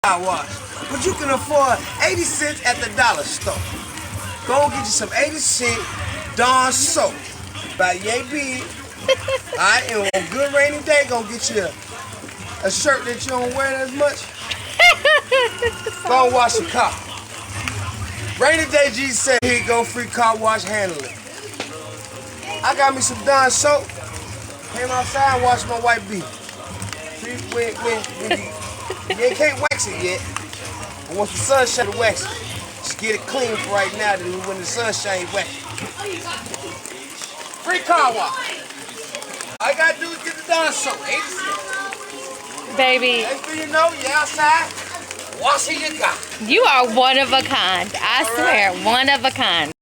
car wash, but you can afford 80 cents at the dollar store. Go get you some 80-cent Dawn soap by Yay Big. Alright, and on a good rainy day, go get you a shirt that you don't wear as much. Go and wash your car. Rainy day, Jesus said, here you go, free car wash handling. I got me some Dawn soap. Came outside and washed my white beat. You can't wax it yet. But once the sun shine, wax it. Just get it clean for right now, then when the sun shines, wax it. Free car wash. All you gotta do is get the Dawn soap, 80 cents. Baby. Next thing you know, you're outside, washing your car. You are one of a kind. I swear, one of a kind.